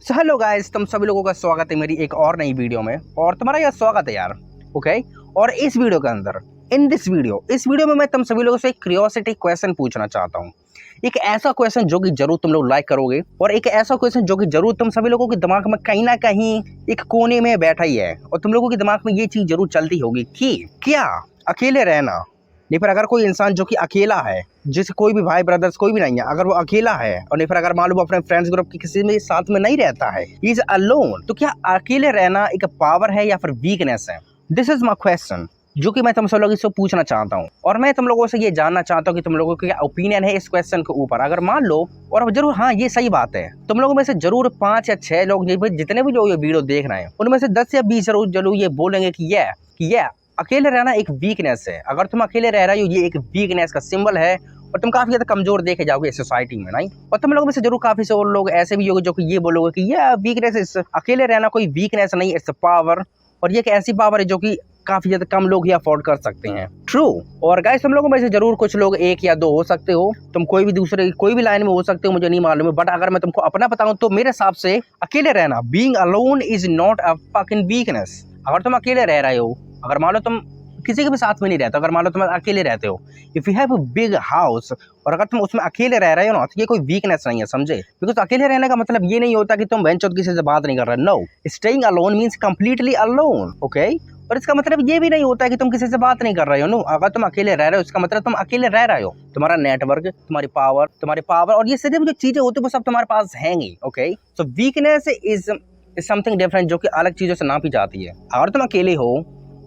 Hello guys, तुम सभी लोगों का स्वागत है मेरी एक और नई वीडियो में। और तुम्हारा यह स्वागत है यार। ओके। और इस वीडियो के अंदर इस वीडियो में मैं तुम सभी लोगों से एक क्यूरियोसिटी क्वेश्चन पूछना चाहता हूँ। एक ऐसा क्वेश्चन जो कि जरूर तुम लोग लाइक करोगे, और एक ऐसा क्वेश्चन जो कि जरूर तुम सभी लोगों के दिमाग में कहीं ना कहीं एक कोने में बैठा ही है, और तुम लोगों के दिमाग में ये चीज जरूर चलती होगी कि क्या अकेले रहना, नहीं पर अगर कोई इंसान जो कि अकेला है, जिसे कोई भी भाई ब्रदर्स कोई भी नहीं है, अगर वो अकेला है, और नहीं फिर अगर मान लो अपने फ्रेंड्स ग्रुप के किसी में साथ में नहीं रहता है, ही इज अलोन, तो क्या अकेले रहना एक पावर है या फिर वीकनेस है? दिस इज माई क्वेश्चन, जो कि मैं तुम सब लोगों से पूछना चाहता हूँ। और मैं तुम लोगों से ये जानना चाहता हूँ कि तुम लोगों का क्या ओपिनियन है इस क्वेश्चन के ऊपर। अगर मान लो, और जरूर हाँ ये सही बात है, तुम लोगों में से जरूर 5 या 6 लोग जितने भी लोग ये वीडियो देख रहे हैं, उनमें से 10 या 20 जरूर ये बोलेंगे कि ये अकेले रहना एक वीकनेस है। अगर तुम अकेले रह रहे हो, ये एक वीकनेस का सिंबल है, और तुम काफी ज्यादा कमजोर देखे जाओगे सोसाइटी में, नहीं? और तुम लोगों में से जरूर काफी से और लोग ऐसे भी होंगे जो कि ये बोलोगे कि ये वीकनेस, अकेले रहना कोई वीकनेस नहीं, इट्स अ पावर। और ये एक ऐसी पावर है जो कि काफी ज्यादा कम लोग ही अफोर्ड कर सकते हैं। ट्रू। और गाइस, तुम लोगों में से जरूर कुछ लोग 1 या 2 हो सकते हो, तुम कोई भी लाइन में हो सकते हो, मुझे नहीं मालूम है। बट अगर मैं तुमको अपना बताऊं तो मेरे हिसाब से अकेले रहना, being alone is not a fucking weakness. अगर तुम अकेले रह रहे हो, अगर मान लो तुम किसी के भी साथ में नहीं रहते, अगर मान लो तुम अकेले रहते हो, if you have a big house, और अगर तुम उसमें अकेले रह रहे हो ना, तो ये कोई वीकनेस नहीं है, समझे? बिकॉज अकेले रहने का मतलब ये नहीं होता कि तुम बेंचों किसी से बात नहीं कर रहे। No, staying alone means completely alone. Okay. और इसका मतलब ये भी नहीं होता कि तुम किसी से बात नहीं कर रहे हो। नो, अगर तुम अकेले रह रहे हो, इसका मतलब तुम अकेले रह रहे हो। तुम्हारा नेटवर्क, तुम्हारी पावर और ये सिर्फ जो चीजें होती है वो सब तुम्हारे पास हैंगी। Okay. So weakness is something different, जो कि अलग चीजों से नापी जाती है। अगर तुम अकेले हो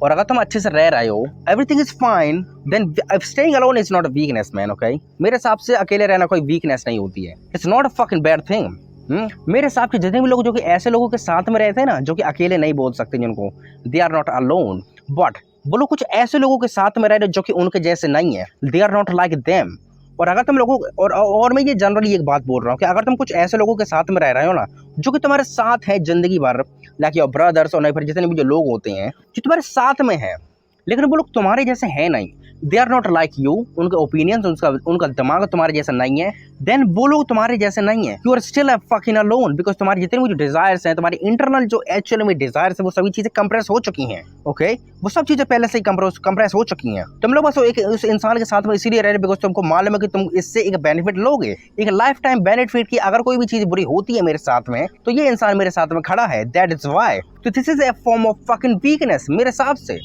और अगर तुम अच्छे से रह रहे हो, everything is fine, then staying alone is not a weakness man. Okay. मेरे हिसाब से अकेले रहना कोई वीकनेस नहीं होती है। It's not a fucking bad thing. मेरे हिसाब से जितने भी लोग जो कि ऐसे लोगों के साथ में रहते हैं ना, जो कि अकेले नहीं बोल सकते, जिनको they are not alone, but वो लोग कुछ ऐसे लोगों के साथ में रह रहे जो कि उनके जैसे नहीं है, they are not like them. और अगर तुम लोगों और मैं ये जनरली एक बात बोल रहा हूँ कि अगर तुम कुछ ऐसे लोगों के साथ में रह रहे हो ना, जो कि तुम्हारे साथ है जिंदगी भर, लाइक योर ब्रदर्स, और नहीं फिर जितने भी जो लोग होते हैं जो तुम्हारे साथ में है, लेकिन वो लोग तुम्हारे जैसे हैं नहीं, they are not like you, उनके ओपिनियंस, उनका दिमाग तुम्हारे जैसा नहीं है, देन वो लोग तुम्हारे जैसे नहीं है। You are still fucking alone, because तुम्हारी जितने भी जो डिजायर्स हैं, तुम्हारी इंटरनल जो एक्चुअली में डिजायर्स है, वो सभी चीजें कंप्रेस हो चुकी हैं। ओके। वो सब चीजें पहले से ही कंप्रेस हो चुकी हैं। तुम लोग बस एक उस इंसान के साथ में इसीलिए रह रहे बिकॉज तुमको मालूम है कि तुम इससे एक बेनिफिट लोगे, एक लाइफ टाइम बेनिफिट की। अगर कोई भी चीज बुरी होती है मेरे साथ में, तो ये इंसान मेरे साथ में खड़ा है, दैट इज वाई। तो this is a form of fucking weakness मेरे हिसाब से।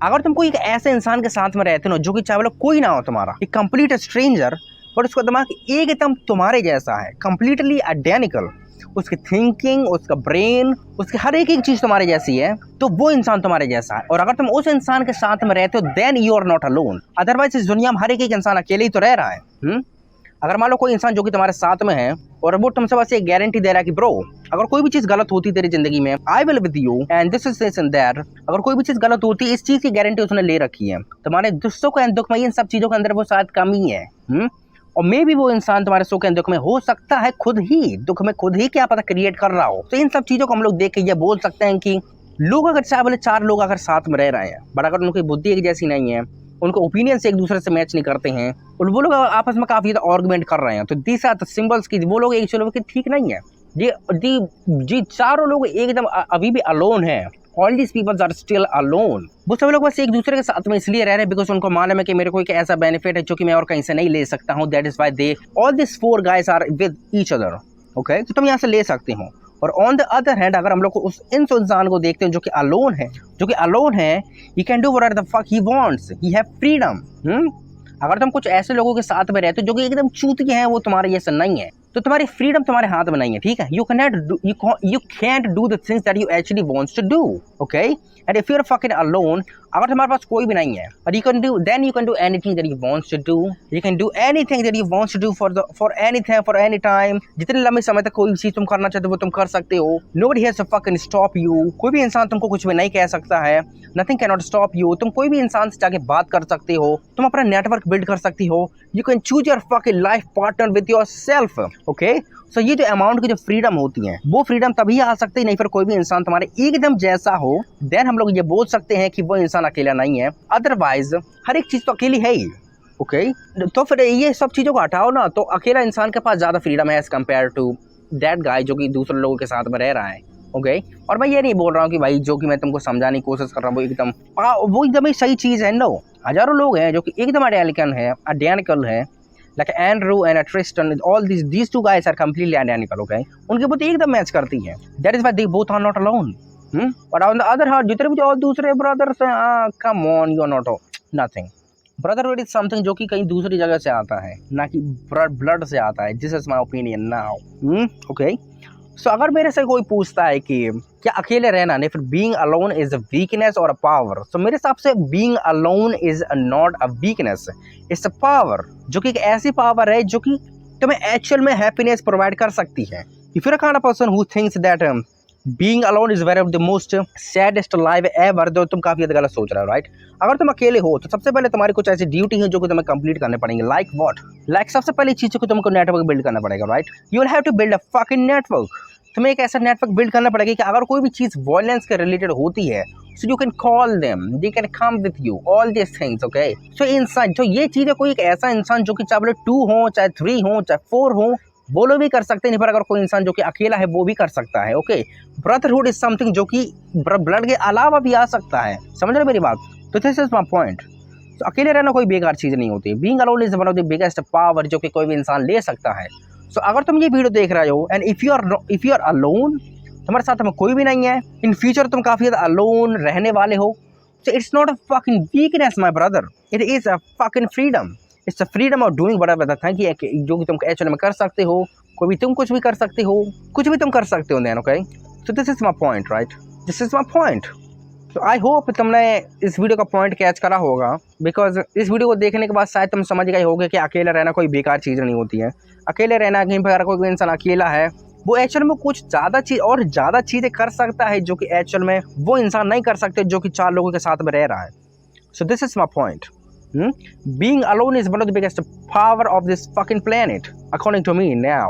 अगर तुम कोई एक ऐसे इंसान के साथ में रहते हो जो कि चाहे कोई ना हो, तुम्हारा एक कंप्लीट स्ट्रेंजर, बट उसका दिमाग एकदम तुम्हारे जैसा है, कंप्लीटली आइडेंटिकल, उसकी थिंकिंग, उसका ब्रेन, उसकी हर एक चीज तुम्हारे जैसी है, तो वो इंसान तुम्हारे जैसा है। और अगर तुम उस इंसान के साथ में रहते हो, then you are not alone. Otherwise इस दुनिया में हर एक इंसान अकेले ही तो रह रहा है। अगर मान लो कोई इंसान जो कि तुम्हारे साथ में है, और वो तुमसे बस एक गारंटी दे रहा है कि ब्रो, अगर कोई भी चीज गलत होती तेरी जिंदगी में, I will with you and this is this and that. अगर कोई भी चीज गलत होती है, इस चीज की गारंटी उसने ले रखी है। तुम्हारे सुख एंड दुख में इन सब चीजों के अंदर वो शायद कमी है। और मे भी वो इंसान तुम्हारे सुख एंड दुख में हो सकता है खुद ही, दुख में खुद ही क्या पता क्रिएट कर रहा हो। तो इन सब चीजों को हम लोग देख के ये बोल सकते हैं कि लोग अगर चाहे बोले 4 लोग अगर साथ में रह रहे हैं, बट अगर उनकी बुद्धि एक जैसी नहीं है, उनके ओपिनियन से एक दूसरे से मैच नहीं करते हैं, और वो लोग आपस में काफी ज्यादा आर्गुमेंट कर रहे हैं, तो दिस आर द सिंबल्स की वो लोग एक्चुअली कि ठीक नहीं है। जी चारों लोग एकदम अभी भी अलोन है। All these peoples are still alone. वो सब लोग बस एक दूसरे के साथ में इसलिए रह रहे हैं बिकॉज उनको मालूम है कि मेरे को एक ऐसा बेनिफिट है जो कि मैं और कहीं से नहीं ले सकता हूँ। That is why they all this 4 guys are with each other. Okay. तो तुम यहाँ से ले सकते हो। और ऑन द अदर हैंड, अगर हम लोग उस इंसान को देखते हैं जो कि अलोन है, he can do whatever the fuck he wants, he have freedom. अगर तुम कुछ ऐसे लोगों के साथ में रहते हो जो कि एकदम चूतिए हैं, वो तुम्हारे जैसे नहीं है, तो तुम्हारी फ्रीडम तुम्हारे हाथ में नहीं है, ठीक है? You can't do the things that you actually wants to do. Okay. And if you are fucking alone, अगर तुम्हारे पास कोई भी नहीं है, और you can do anything that you wants to do, you can do anything that you wants to do for anything for any time. जितने लंबे समय तक कोई भी चीज तुम करना चाहते हो वो तुम कर सकते हो। Nobody has to fucking stop you. कोई भी इंसान तुमको कुछ भी नहीं कह सकता है। Nothing can not stop you. तुम कोई भी इंसान से जाके बात कर सकते हो, तुम अपना नेटवर्क बिल्ड कर सकती हो। You can choose your fucking life partner with yourself. Okay. So ये जो अमाउंट की जो फ्रीडम होती है, वो फ्रीडम तभी आ सकती है, नहीं फिर कोई भी इंसान तुम्हारे एकदम जैसा हो, देन हम लोग ये बोल सकते हैं कि वो इंसान अकेला नहीं है। अदरवाइज हर एक चीज तो अकेली है ही। ओके। तो फिर ये सब चीजों को हटाओ ना, तो अकेला इंसान के पास ज्यादा फ्रीडम है as compare to that guy जो कि दूसरे लोगों के साथ में रह रहा है, ओके। और मैं ये नहीं बोल रहा हूँ कि भाई जो कि मैं तुमको समझाने की कोशिश कर रहा हूँ वो एकदम ही सही चीज़ है। नो, हजारों लोग हैं जो कि एकदम आइडेंटिकल है, like Andrew and Tristan, all these two guys are completely identical, okay। उनकी बुद्धि एकदम मैच करती है, that is why they both are not alone. But on the other hand जितने भी और दूसरे ब्रदर्स हैं, come on, you are not nothing. Brotherhood is something जो कि कहीं दूसरी जगह से आता है, ना कि ब्लड से आता है। This is my opinion now, okay. So अगर मेरे से कोई पूछता है कि क्या अकेले रहना नहीं, फिर being alone is a weakness और अ पावर, तो मेरे हिसाब से being alone is not a weakness, it's a power, जो कि एक ऐसी पावर है जो कि तुम्हें एक्चुअल में हैप्पीनेस प्रोवाइड कर सकती है। If you are kind of person who thinks that being alone is very the most saddest life ever, तो तुम काफी ज्यादा गलत सोच रहे हो, राइट। अगर तुम अकेले हो तो सबसे पहले तुम्हारी कुछ ऐसी ड्यूटी है जो कि तुम्हें कंप्लीट करने पड़ेंगे, लाइक व्हाट, लाइक सबसे पहली चीज को तुमको नेटवर्क बिल्ड करना पड़ेगा, right. You will have to build a fucking network. तुम्हें एक ऐसा नेटवर्क बिल्ड करना पड़ेगा कि अगर कोई भी चीज वायलेंस के रिलेटेड होती है, so you can call them, they can come with you, all these things, okay। so इंसान जो ये चीज है, कोई एक ऐसा इंसान जो कि चाहे बोले 2 हो, चाहे 3 हो, चाहे 4 हो, वो लोग भी कर सकते हैं। नहीं, पर अगर कोई इंसान जो कि अकेला है वो भी कर सकता है, ओके। ब्रदरहुड इज समथिंग जो कि ब्लड के अलावा भी आ सकता है, समझ रहे मेरी बात। तो दिस इज माय पॉइंट। तो अकेले रहना कोई बेकार चीज नहीं होती। Being alone is one of the biggest power जो कि कोई भी इंसान ले सकता है। सो अगर तुम ये वीडियो देख रहे हो and if you are alone, तुम्हारे साथ में कोई भी नहीं है, इन फ्यूचर तुम काफी ज्यादा अलोन रहने वाले हो, so it's not a fucking weakness my brother, it is a fucking freedom, it's a freedom of doing whatever the thing कि जो कि तुम एक्चुअली में कर सकते हो। कोई भी तुम कुछ भी कर सकते हो, कुछ भी तुम कर सकते हो then, okay. So this is my point, right, this is my point. तो आई होप तुमने इस वीडियो का पॉइंट कैच करा होगा, बिकॉज इस वीडियो को देखने के बाद शायद तुम समझ गए होगे कि अकेला रहना कोई बेकार चीज़ नहीं होती है। अकेले रहना, कहीं पर अगर कोई इंसान अकेला है, वो एक्चुअल में कुछ ज़्यादा चीज़ें कर सकता है जो कि एक्चुअल में वो इंसान नहीं कर सकते जो कि 4 लोगों के साथ में रह रहा है। सो this is my point. Being alone is one of the biggest power of this fucking planet, according to me now.